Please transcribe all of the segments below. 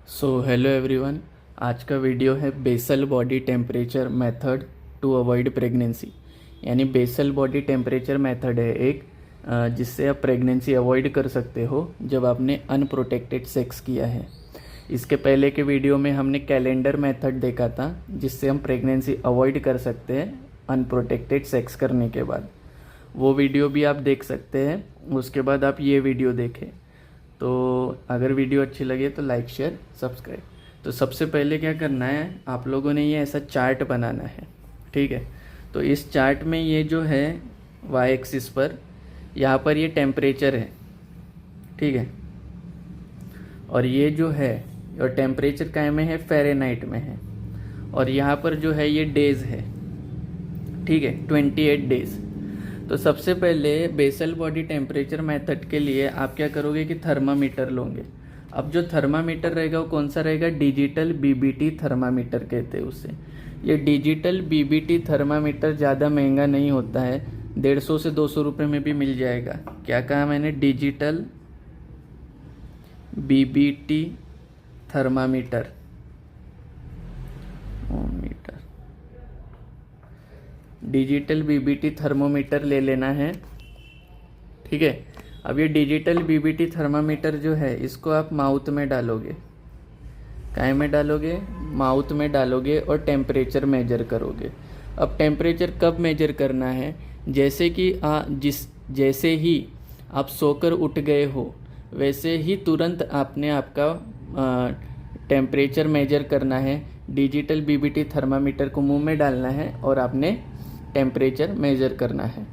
Hello everyone. आज का video है basal body temperature method to avoid pregnancy. यानी बेसल बॉडी टेम्परेचर मेथड है एक जिससे आप प्रेगनेंसी अवॉइड कर सकते हो जब आपने अनप्रोटेक्टेड सेक्स किया है। इसके पहले के वीडियो में हमने कैलेंडर मेथड देखा था जिससे हम प्रेगनेंसी अवॉइड कर सकते हैं अनप्रोटेक्टेड सेक्स करने के बाद। वो वीडियो भी आप देख सकते हैं, उसके बाद आप ये वीडियो देखें। तो अगर वीडियो अच्छी लगे तो लाइक शेयर सब्सक्राइब। तो सबसे पहले क्या करना है, आप लोगों ने ये ऐसा चार्ट बनाना है, ठीक है। तो इस चार्ट में ये जो है वाई एक्सिस पर यहाँ पर ये टेम्परेचर है, ठीक है। और ये जो है और टेम्परेचर काय में है, फ़ारेनहाइट में है। और यहाँ पर जो है ये डेज है, ठीक है, 28 डेज। तो सबसे पहले बेसल बॉडी टेम्परेचर मेथड के लिए आप क्या करोगे कि थर्मामीटर लोगे। अब जो थर्मामीटर रहेगा वो कौन सा रहेगा, डिजिटल बीबीटी थर्मामीटर कहते हैं उसे। ये डिजिटल बीबीटी थर्मामीटर ज़्यादा महंगा नहीं होता है, 150 से 200 रुपये में भी मिल जाएगा। क्या कहा मैंने, digital BBT thermometer digital BBT thermometer ले लेना है, ठीक है। अब ये डिजिटल बीबीटी थर्मामीटर जो है इसको आप माउथ में डालोगे। काय में डालोगे, माउथ में डालोगे और टेम्परेचर मेजर करोगे। अब टेम्परेचर कब मेजर करना है, जैसे कि जैसे ही आप सोकर उठ गए हो वैसे ही तुरंत आपने आपका टेम्परेचर मेजर करना है। डिजिटल बीबीटी थर्मामीटर को मुंह में डालना है और आपने टेम्परेचर मेजर करना है।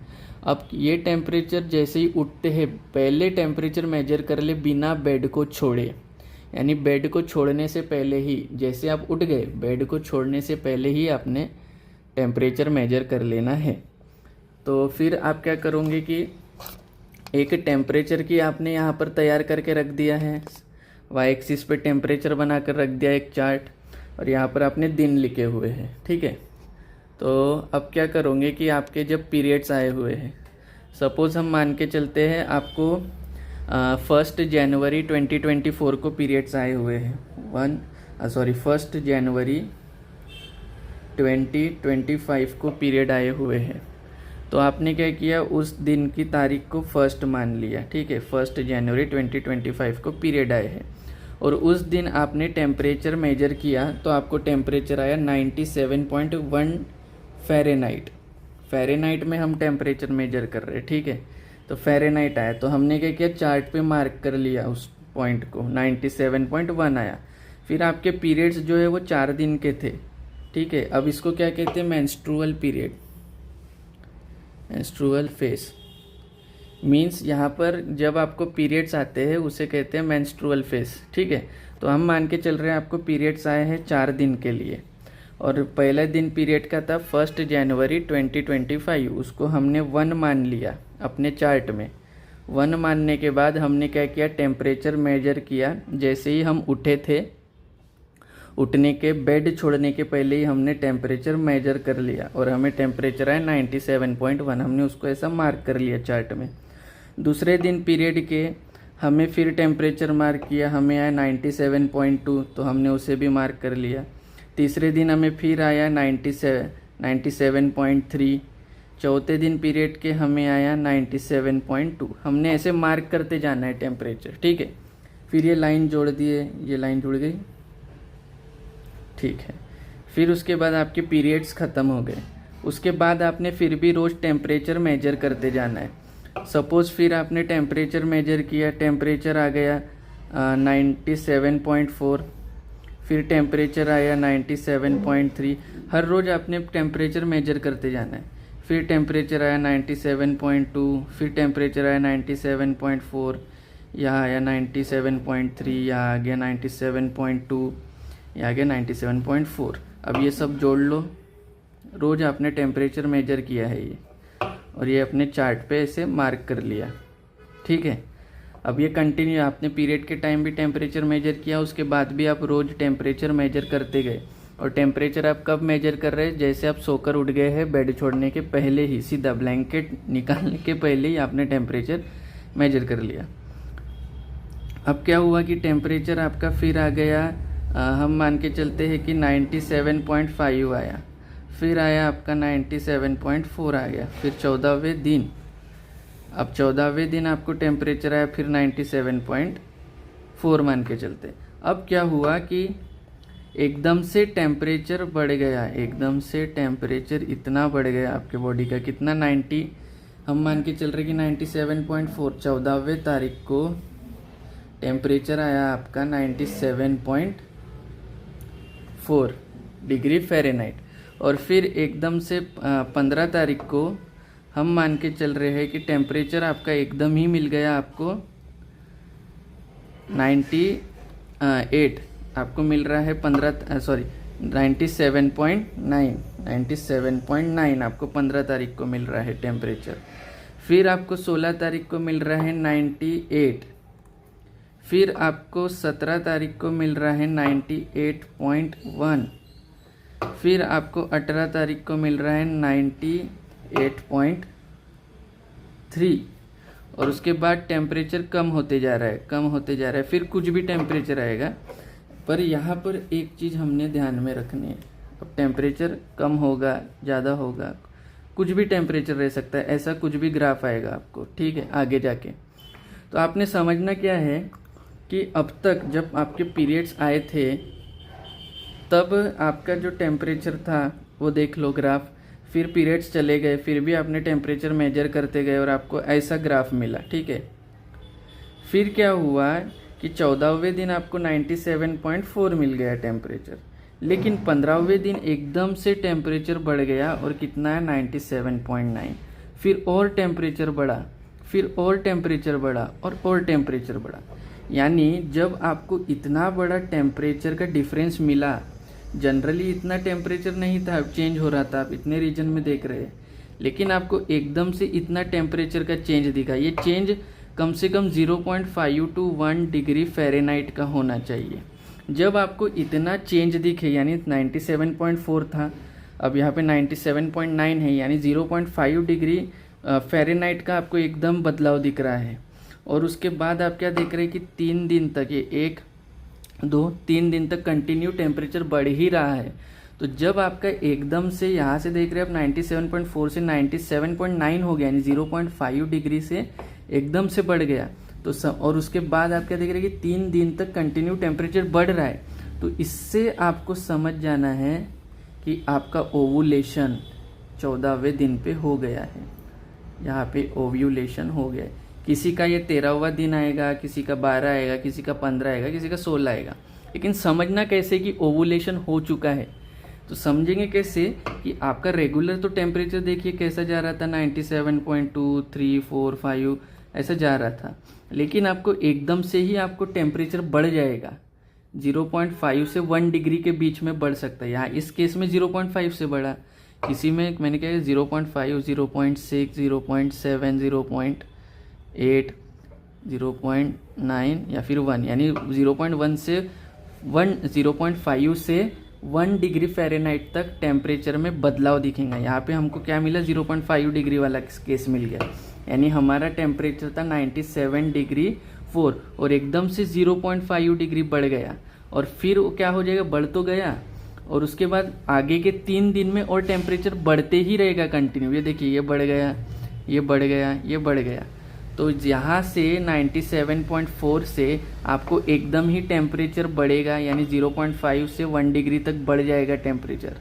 अब ये टेम्परेचर जैसे ही उठते हैं पहले टेम्परेचर मेजर कर ले बिना बेड को छोड़े। यानी बेड को छोड़ने से पहले ही, जैसे आप उठ गए बेड को छोड़ने से पहले ही आपने टेम्परेचर मेजर कर लेना है। तो फिर आप क्या करोगे कि एक टेम्परेचर की आपने यहाँ पर तैयार करके रख दिया है, वाई एक्सिस पे टेम्परेचर बना कर रख दिया एक चार्ट, और यहाँ पर आपने दिन लिखे हुए हैं, ठीक है। तो अब क्या करोगे कि आपके जब पीरियड्स आए हुए हैं, सपोज़ हम मान के चलते हैं आपको 1 जनवरी 2024 को पीरियड्स आए हुए हैं, 1 जनवरी 2025 को पीरियड आए हुए हैं। तो आपने क्या किया, उस दिन की तारीख को 1 मान लिया, ठीक है। 1 जनवरी 2025 को पीरियड आए हैं और उस दिन आपने टेम्परेचर मेजर किया तो आपको टेम्परेचर आया 97.1 फ़ारेनहाइट में हम टेम्परेचर मेजर कर रहे हैं, ठीक है। तो फ़ारेनहाइट आया तो हमने क्या किया, चार्ट पे मार्क कर लिया उस पॉइंट को, 97.1 आया। फिर आपके पीरियड्स जो है वो 4 दिन के थे, ठीक है। अब इसको क्या कहते हैं, menstrual period, menstrual face. Means यहाँ पर जब आपको पीरियड्स आते हैं उसे कहते हैं मेंस्ट्रुअल फेस, ठीक है। तो हम मान के चल रहे हैं आपको पीरियड्स आए हैं 4 दिन के लिए, और पहला दिन पीरियड का था 1 जनवरी 2025, उसको हमने 1 मान लिया अपने चार्ट में। 1 मानने के बाद हमने क्या किया, टेम्परेचर मेजर किया। जैसे ही हम उठे थे, उठने के बेड छोड़ने के पहले ही हमने टेम्परेचर मेजर कर लिया और हमें टेम्परेचर आया 97.1, हमने उसको ऐसा मार्क कर लिया चार्ट में। दूसरे दिन पीरियड के हमें फिर टेम्परेचर मार्क किया, हमें आया 97.2, तो हमने उसे भी मार्क कर लिया। तीसरे दिन हमें फिर आया 97.3, चौथे दिन पीरियड के हमें आया 97.2। हमने ऐसे मार्क करते जाना है टेम्परेचर, ठीक है। फिर ये लाइन जोड़ दिए, ये लाइन जुड़ गई, ठीक है। फिर उसके बाद आपके पीरियड्स ख़त्म हो गए। उसके बाद आपने फिर भी रोज़ टेम्परेचर मेजर करते जाना है। सपोज़ फिर आपने टेम्परेचर मेजर किया, टेम्परेचर आ गया 97.4, फिर टेम्परेचर आया 97.3। हर रोज़ आपने टेम्परेचर मेजर करते जाना है। फिर टेम्परेचर आया 97.2, फिर टेम्परेचर आया 97.4, यहाँ आया 97.3, यहाँ आ गया 97.2, यहाँ आ गया 97.4। अब ये सब जोड़ लो, रोज़ आपने टेम्परेचर मेजर किया है ये, और ये अपने चार्ट पे ऐसे मार्क कर लिया, ठीक है। अब ये कंटिन्यू, आपने पीरियड के टाइम भी टेम्परेचर मेजर किया, उसके बाद भी आप रोज़ टेम्परेचर मेजर करते गए। और टेम्परेचर आप कब मेजर कर रहे हैं, जैसे आप सोकर उठ गए हैं बेड छोड़ने के पहले ही, सीधा ब्लैंकेट निकालने के पहले ही आपने टेम्परेचर मेजर कर लिया। अब क्या हुआ कि टेम्परेचर आपका फिर आ गया, हम मान के चलते हैं कि 97.5 आया, फिर आया आपका 97.4 आ गया, फिर 14वें दिन, अब 14वें दिन आपको टेम्परेचर आया फिर 97.4 मान के चलते। अब क्या हुआ कि एकदम से टेम्परेचर बढ़ गया, एकदम से टेम्परेचर इतना बढ़ गया आपके बॉडी का, कितना 90, हम मान के चल रहे कि 97.4, 14वें तारीख को टेम्परेचर आया आपका 97.4 डिग्री फ़ारेनहाइट। और फिर एकदम से 15 तारीख को हम मान के चल रहे हैं कि टेम्परेचर आपका एकदम ही मिल गया आपको 98, आपको मिल रहा है 97.9 आपको 15 तारीख को मिल रहा है टेम्परेचर। फिर आपको 16 तारीख को मिल रहा है 98, फिर आपको 17 तारीख को मिल रहा है 98.1, फिर आपको 18 तारीख को मिल रहा है 98.3, और उसके बाद टेम्परेचर कम होते जा रहा है, कम होते जा रहा है, फिर कुछ भी टेम्परेचर आएगा। पर यहाँ पर एक चीज़ हमने ध्यान में रखनी है, अब टेम्परेचर कम होगा, ज़्यादा होगा, कुछ भी टेम्परेचर रह सकता है, ऐसा कुछ भी ग्राफ आएगा आपको, ठीक है, आगे जाके। तो आपने समझना क्या है कि अब तक जब आपके पीरियड्स आए थे तब आपका जो टेम्परेचर था वो देख लो ग्राफ, फिर पीरियड्स चले गए, फिर भी आपने टेम्परेचर मेजर करते गए और आपको ऐसा ग्राफ मिला, ठीक है। फिर क्या हुआ कि 14वें दिन आपको 97.4 मिल गया टेम्परेचर, लेकिन 15वें दिन एकदम से टेम्परेचर बढ़ गया और कितना है 97.9, फिर और टेम्परेचर बढ़ा, फिर और टेम्परेचर बढ़ा और टेम्परेचर बढ़ा। यानी जब आपको इतना बड़ा टेम्परेचर का डिफरेंस मिला, जनरली इतना टेम्परेचर नहीं था, चेंज हो रहा था, आप इतने रीजन में देख रहे हैं, लेकिन आपको एकदम से इतना टेम्परेचर का चेंज दिखा। ये चेंज कम से कम 0.5 to 1 डिग्री फ़ारेनहाइट का होना चाहिए। जब आपको इतना चेंज दिखे, यानी 97.4 था, अब यहाँ पे 97.9 है, यानी 0.5 डिग्री फ़ारेनहाइट का आपको एकदम बदलाव दिख रहा है। और उसके बाद आप क्या देख रहे हैं कि 3 दिन तक, ये 1 2 3 दिन तक कंटिन्यू टेम्परेचर बढ़ ही रहा है। तो जब आपका एकदम से यहाँ से देख रहे हैं आप 97.4 से 97.9 हो गया, यानी 0.5 डिग्री से एकदम से बढ़ गया, तो और उसके बाद आप क्या देख रहे हैं कि 3 दिन तक कंटिन्यू टेम्परेचर बढ़ रहा है। तो इससे आपको समझ जाना है कि आपका ओवुलेशन 14वें दिन पे हो गया है, यहाँ पे ओव्यूलेशन हो गया है। किसी का ये 13वां दिन आएगा, किसी का 12 आएगा, किसी का 15 आएगा, किसी का 16 आएगा, लेकिन समझना कैसे कि ओवुलेशन हो चुका है। तो समझेंगे कैसे कि आपका रेगुलर तो टेम्परेचर देखिए कैसा जा रहा था, 97.2 3 4 5 ऐसा जा रहा था, लेकिन आपको एकदम से ही आपको टेम्परेचर बढ़ जाएगा, 0.5 से 1 डिग्री के बीच में बढ़ सकता है। यहाँ इस केस में 0.5 से बढ़ा, किसी में मैंने क्या 0.5 0.6 0.7 0.8 0.9 या फिर 1, यानी 0.1 से 0.5 से 1 डिग्री फ़ारेनहाइट तक टेम्परेचर में बदलाव दिखेगा। यहाँ पे हमको क्या मिला, 0.5 डिग्री वाला केस मिल गया, यानी हमारा टेम्परेचर था 97.4 और एकदम से 0.5 डिग्री बढ़ गया, और फिर वो क्या हो जाएगा, बढ़ तो गया, और उसके बाद आगे के 3 दिन में और टेम्परेचर बढ़ते ही रहेगा कंटिन्यू। ये देखिए, ये बढ़ गया, ये बढ़ गया, ये बढ़ गया। तो यहाँ से 97.4 से आपको एकदम ही टेम्परेचर बढ़ेगा, यानी 0.5 से 1 डिग्री तक बढ़ जाएगा टेम्परेचर,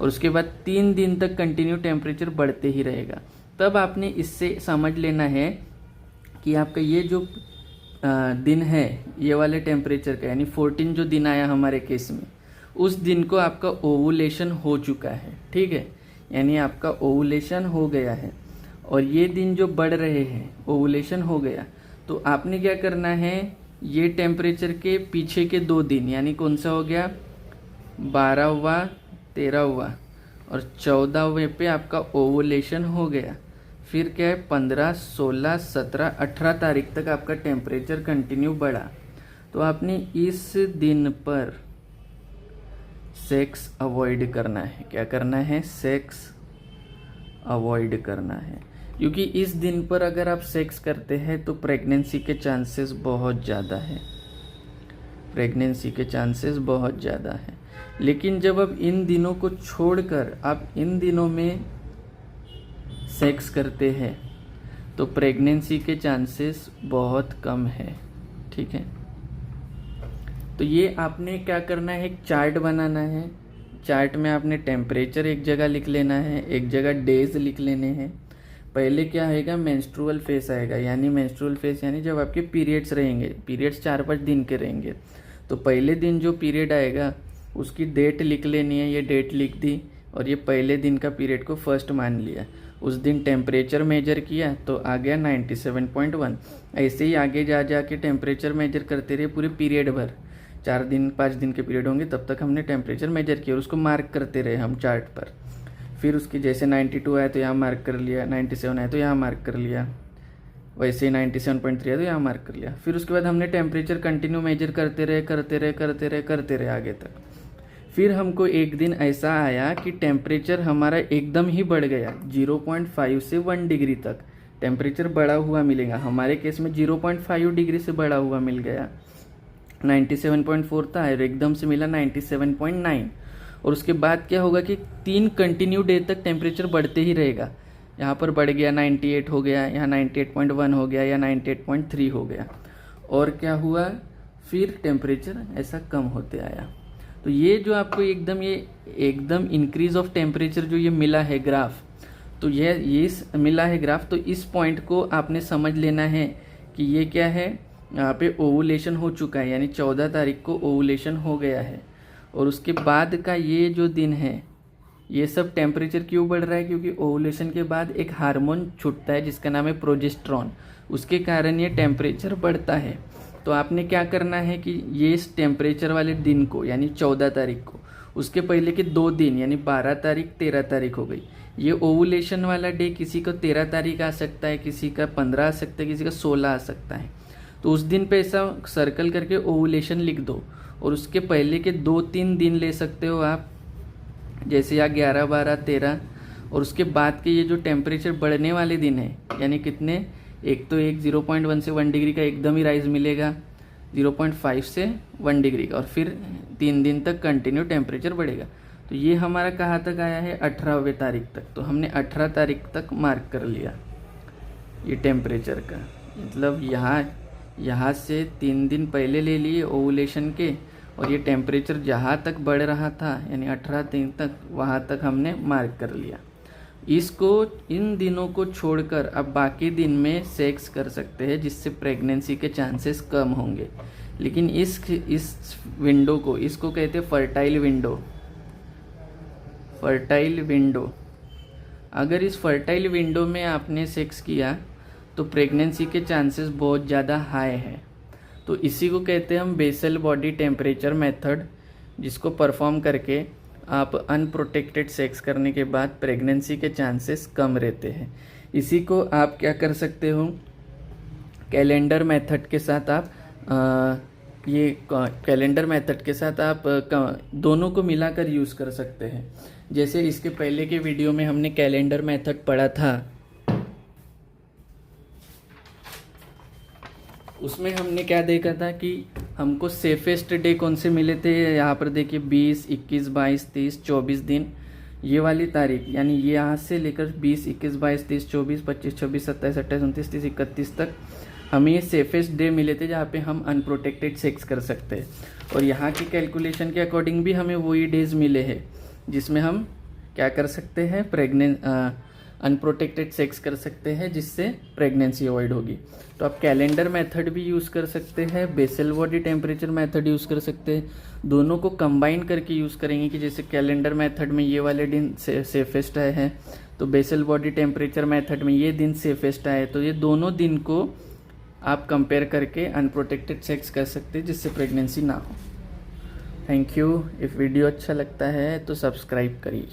और उसके बाद 3 दिन तक कंटिन्यू टेम्परेचर बढ़ते ही रहेगा। तब आपने इससे समझ लेना है कि आपका ये जो दिन है ये वाले टेम्परेचर का, यानी 14 जो दिन आया हमारे केस में, उस दिन को आपका ओवुलेशन हो चुका है, ठीक है, यानी आपका ओवुलेशन हो गया है। और ये दिन जो बढ़ रहे हैं, ओवुलेशन हो गया, तो आपने क्या करना है, ये टेम्परेचर के पीछे के 2 दिन, यानी कौन सा हो गया, 12वां 13वां और 14वें पे आपका ओवुलेशन हो गया। फिर क्या है, 15 16 17 18 तारीख तक आपका टेम्परेचर कंटिन्यू बढ़ा। तो आपने इस दिन पर सेक्स अवॉइड करना है। क्या करना है, सेक्स अवॉइड करना है। क्योंकि इस दिन पर अगर आप सेक्स करते हैं तो प्रेगनेंसी के चांसेस बहुत ज़्यादा है, प्रेगनेंसी के चांसेस बहुत ज़्यादा है। लेकिन जब आप इन दिनों को छोड़कर आप इन दिनों में सेक्स करते हैं तो प्रेगनेंसी के चांसेस बहुत कम है, ठीक है। तो ये आपने क्या करना है, एक चार्ट बनाना है। चार्ट में आपने टेम्परेचर एक जगह लिख लेना है, एक जगह डेज लिख लेने हैं। पहले क्या आएगा, मेंस्ट्रुअल फेस आएगा, यानी मेंस्ट्रुअल फेस यानी जब आपके पीरियड्स रहेंगे, पीरियड्स 4-5 दिन के रहेंगे। तो पहले दिन जो पीरियड आएगा उसकी डेट लिख लेनी है, ये डेट लिख दी और ये पहले दिन का पीरियड को फर्स्ट मान लिया। उस दिन टेम्परेचर मेजर किया तो आ गया 97.1। ऐसे ही आगे जा के टेम्परेचर मेजर करते रहे पूरे पीरियड भर, 4 दिन 5 दिन के पीरियड होंगे तब तक हमने टेम्परेचर मेजर किया और उसको मार्क करते रहे हम चार्ट पर। फिर उसकी जैसे 92 आया तो यहाँ मार्क कर लिया, 97 आया तो यहाँ मार्क कर लिया, वैसे ही 97.3 आया तो यहाँ मार्क कर लिया। फिर उसके बाद हमने टेम्परेचर कंटिन्यू मेजर करते रहे आगे तक। फिर हमको एक दिन ऐसा आया कि टेम्परेचर हमारा एकदम ही बढ़ गया, 0.5 से 1 डिग्री तक टेम्परेचर बढ़ा हुआ मिलेगा। हमारे केस में 0.5 डिग्री से बढ़ा हुआ मिल गया। 97.4 था और एकदम से मिला 97.9। और उसके बाद क्या होगा कि 3 कंटिन्यू डे तक टेम्परेचर बढ़ते ही रहेगा। यहाँ पर बढ़ गया 98 हो गया, यहाँ 98.1 हो गया या 98.3 हो गया। और क्या हुआ, फिर टेम्परेचर ऐसा कम होते आया। तो ये जो आपको एकदम इंक्रीज ऑफ टेम्परेचर जो ये मिला है ग्राफ, तो ये मिला है ग्राफ, तो इस पॉइंट को आपने समझ लेना है कि ये क्या है, यहाँ पे ओवुलेशन हो चुका है, यानी 14 तारीख को ओवुलेशन हो गया है। और उसके बाद का ये जो दिन है, ये सब टेम्परेचर क्यों बढ़ रहा है, क्योंकि ओवुलेशन के बाद एक हार्मोन छूटता है जिसका नाम है प्रोजेस्टेरॉन, उसके कारण ये टेम्परेचर बढ़ता है। तो आपने क्या करना है कि ये इस टेम्परेचर वाले दिन को, यानी 14 तारीख को, उसके पहले के 2 दिन यानी 12 तारीख 13 तारीख हो गई। ये ओवुलेशन वाला डे किसी को 13 तारीख आ सकता है, किसी का 15 आ सकता है, किसी का 16 आ सकता है। तो उस दिन पे ऐसा सर्कल करके ओवुलेशन लिख दो और उसके पहले के 2-3 दिन ले सकते हो आप, जैसे या 11, 12, 13। और उसके बाद के ये जो टेम्परेचर बढ़ने वाले दिन है, यानी कितने, एक तो 0.1 से 1 डिग्री का एकदम ही राइज मिलेगा, 0.5 से 1 डिग्री का, और फिर 3 दिन तक कंटिन्यू टेम्परेचर बढ़ेगा। तो ये हमारा कहाँ तक आया है, 18वें तारीख तक। तो हमने 18 तारीख तक मार्क कर लिया ये टेम्परेचर का, मतलब यहाँ से 3 दिन पहले ले लिए ओवुलेशन के, और ये टेम्परेचर जहाँ तक बढ़ रहा था यानी 18 दिन तक, वहाँ तक हमने मार्क कर लिया। इसको इन दिनों को छोड़कर अब बाकी दिन में सेक्स कर सकते हैं, जिससे प्रेगनेंसी के चांसेस कम होंगे। लेकिन इस विंडो को, इसको कहते हैं फर्टाइल विंडो। फर्टाइल विंडो, अगर इस फर्टाइल विंडो में आपने सेक्स किया तो प्रेगनेंसी के चांसेस बहुत ज़्यादा हाई है। तो इसी को कहते हैं हम बेसल बॉडी टेम्परेचर मेथड, जिसको परफॉर्म करके आप अनप्रोटेक्टेड सेक्स करने के बाद प्रेगनेंसी के चांसेस कम रहते हैं। इसी को आप क्या कर सकते हो, कैलेंडर मेथड के साथ आप कैलेंडर मेथड के साथ आप दोनों को मिलाकर यूज़ कर सकते हैं। जैसे इसके पहले के वीडियो में हमने कैलेंडर मेथड पढ़ा था, उसमें हमने क्या देखा था कि हमको सेफेस्ट डे कौन से मिले थे। यहाँ पर देखिए 20, 21, 22, 30, 24 दिन, ये वाली तारीख, यानी ये यहाँ से लेकर 20, 21, 22, 30, 24, 25, 26, 27, 28, 29, 30, 31 तक हमें ये सेफेस्ट डे मिले थे जहाँ पे हम अनप्रोटेक्टेड सेक्स कर सकते हैं। और यहाँ की कैलकुलेशन के अकॉर्डिंग भी हमें वही डेज मिले हैं जिसमें हम क्या कर सकते हैं, अनप्रोटेक्टेड सेक्स कर सकते हैं, जिससे प्रेगनेंसी अवॉइड होगी। तो आप कैलेंडर मेथड भी यूज़ कर सकते हैं, basal body temperature method use कर सकते हैं। दोनों को कंबाइन करके यूज़ करेंगे कि जैसे कैलेंडर मेथड में ये वाले दिन सेफेस्ट आए हैं, तो बेसल बॉडी टेम्परेचर मेथड में ये दिन सेफेस्ट आए, तो ये दोनों दिन को आप कंपेयर करके अनप्रोटेक्टेड सेक्स कर सकते हैं, जिससे प्रेगनेंसी ना हो। Thank you. इफ़ वीडियो अच्छा लगता है तो सब्सक्राइब करिए।